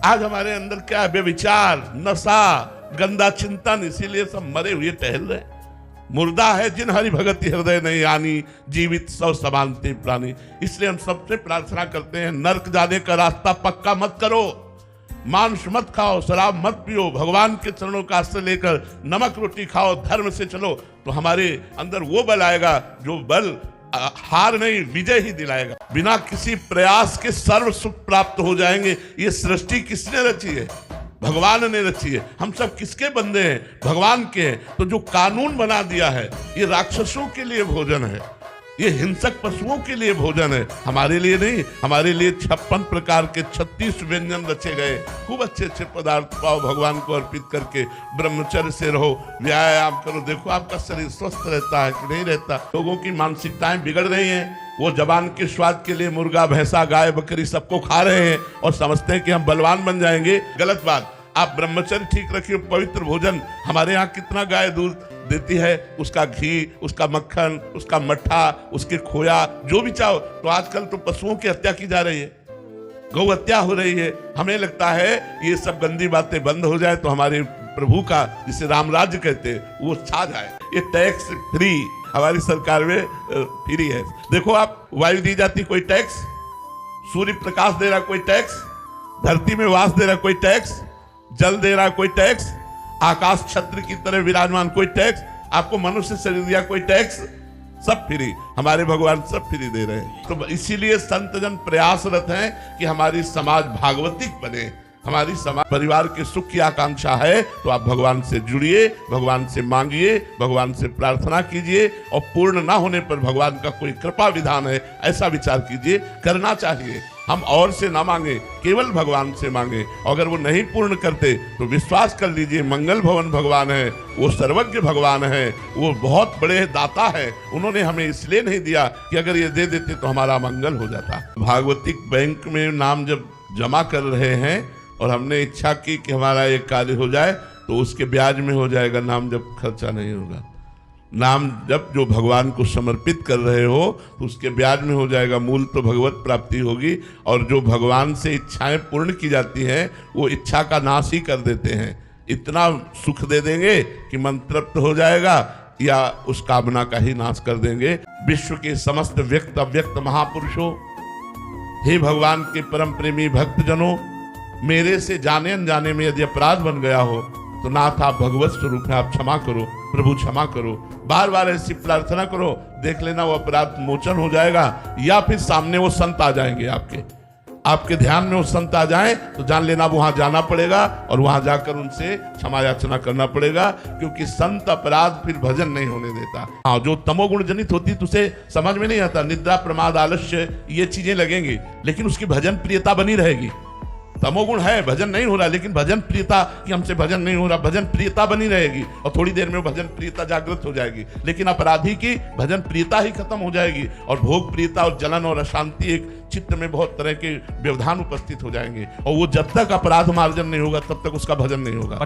आज हमारे अंदर क्या है? बेविचार, नशा, गंदा चिंतन, इसीलिए सब मरे हुए टहल रहे। मुर्दा है जिन हरि भगति हृदय नहीं आनी, जीवित सौ समानते प्राणी। इसलिए हम सबसे प्रार्थना करते हैं, नरक जाने का रास्ता पक्का मत करो, मांस मत खाओ, शराब मत पियो, भगवान के चरणों का आश्रय लेकर नमक रोटी खाओ, धर्म से चलो, तो हमारे अंदर वो बल आएगा जो बल हार नहीं विजय ही दिलाएगा। बिना किसी प्रयास के सर्व सुख प्राप्त हो जाएंगे। ये सृष्टि किसने रची है? भगवान ने रची है। हम सब किसके बंदे हैं? भगवान के हैं। तो जो कानून बना दिया है, ये राक्षसों के लिए भोजन है, ये हिंसक पशुओं के लिए भोजन है, हमारे लिए नहीं। हमारे लिए 56 प्रकार के 36 व्यंजन रचे गए। खूब अच्छे अच्छे पदार्थ पाओ, भगवान को अर्पित करके ब्रह्मचर्य से रहो, व्यायाम करो। देखो आपका शरीर स्वस्थ रहता है कि नहीं रहता। लोगों की मानसिकताएं बिगड़ रही हैं। वो जबान के स्वाद के लिए मुर्गा, भैंसा, गाय, बकरी सबको खा रहे हैं और समझते हैं कि हम बलवान बन जाएंगे। गलत बात। आप ब्रह्मचर्य ठीक रखिए, पवित्र भोजन। हमारे यहाँ कितना गाय दूध देती है, उसका घी, उसका मक्खन, उसका मट्ठा, उसके खोया, जो भी चाहो। तो आजकल तो पशुओं की हत्या की जा रही है, गौ हत्या हो रही है। हमें लगता है ये सब गंदी बातें बंद हो जाए तो हमारे प्रभु का, जिसे राम राज्य कहते हैं, वो छा जाए। ये टैक्स फ्री हमारी सरकार में फ्री है। देखो आप, वायु दी जाती कोई टैक्स, सूर्य प्रकाश दे रहा कोई टैक्स, धरती में वास दे रहा कोई टैक्स, जल दे रहा कोई टैक्स, आकाश छत्र की तरह विराजमान कोई टैक्स, आपको मनुष्य शरीर दिया कोई टैक्स, सब फ्री। हमारे भगवान सब फ्री दे रहे हैं। तो इसीलिए संत जन प्रयासरत हैं कि हमारी समाज भागवतिक बने। हमारी समाज परिवार के सुख की आकांक्षा है तो आप भगवान से जुड़िए, भगवान से मांगिए, भगवान से प्रार्थना कीजिए, और पूर्ण ना होने पर भगवान का कोई कृपा विधान है ऐसा विचार कीजिए। करना चाहिए। हम और से ना मांगे, केवल भगवान से मांगे। अगर वो नहीं पूर्ण करते तो विश्वास कर लीजिए, मंगल भवन भगवान है, वो सर्वज्ञ भगवान है, वो बहुत बड़े दाता है। उन्होंने हमें इसलिए नहीं दिया कि अगर ये दे देते तो हमारा मंगल हो जाता। भागवतिक बैंक में नाम जब जमा कर रहे हैं और हमने इच्छा की कि हमारा एक कार्य हो जाए, तो उसके ब्याज में हो जाएगा, नाम जब खर्चा नहीं होगा। नाम जब जो भगवान को समर्पित कर रहे हो तो उसके ब्याज में हो जाएगा। मूल तो भगवत प्राप्ति होगी। और जो भगवान से इच्छाएं पूर्ण की जाती हैं वो इच्छा का नाश ही कर देते हैं। इतना सुख दे देंगे कि मन तृप्त हो जाएगा, या उस कामना का ही नाश कर देंगे। विश्व के समस्त व्यक्त अव्यक्त महापुरुषों, हे भगवान के परम प्रेमी भक्तजनों, मेरे से जाने अनजाने में यदि अपराध बन गया हो तो नाथ आप भगवत स्वरूप है, आप क्षमा करो, प्रभु क्षमा करो। बार बार ऐसी प्रार्थना करो, देख लेना वो अपराध मोचन हो जाएगा। या फिर सामने वो संत आ जाएंगे, आपके ध्यान में वो संत आ जाएं तो जान लेना वहां जाना पड़ेगा और वहां जाकर उनसे क्षमा याचना करना पड़ेगा, क्योंकि संत अपराध फिर भजन नहीं होने देता। हाँ, जो तमोगुण जनित होती है तुझे समझ में नहीं आता, निद्रा, प्रमाद, आलस्य, ये चीजें लगेंगी, लेकिन उसकी भजन प्रियता बनी रहेगी। तमोगुण है, भजन नहीं हो रहा, लेकिन भजन प्रियता कि हमसे भजन नहीं हो रहा, भजन प्रियता बनी रहेगी और थोड़ी देर में भजन प्रियता जागृत हो जाएगी। लेकिन अपराधी की भजन प्रियता ही खत्म हो जाएगी और भोग प्रियता और जलन और अशांति, एक चित्त में बहुत तरह के व्यवधान उपस्थित हो जाएंगे। और वो जब तक अपराध मार्जन नहीं होगा तब तक उसका भजन नहीं होगा।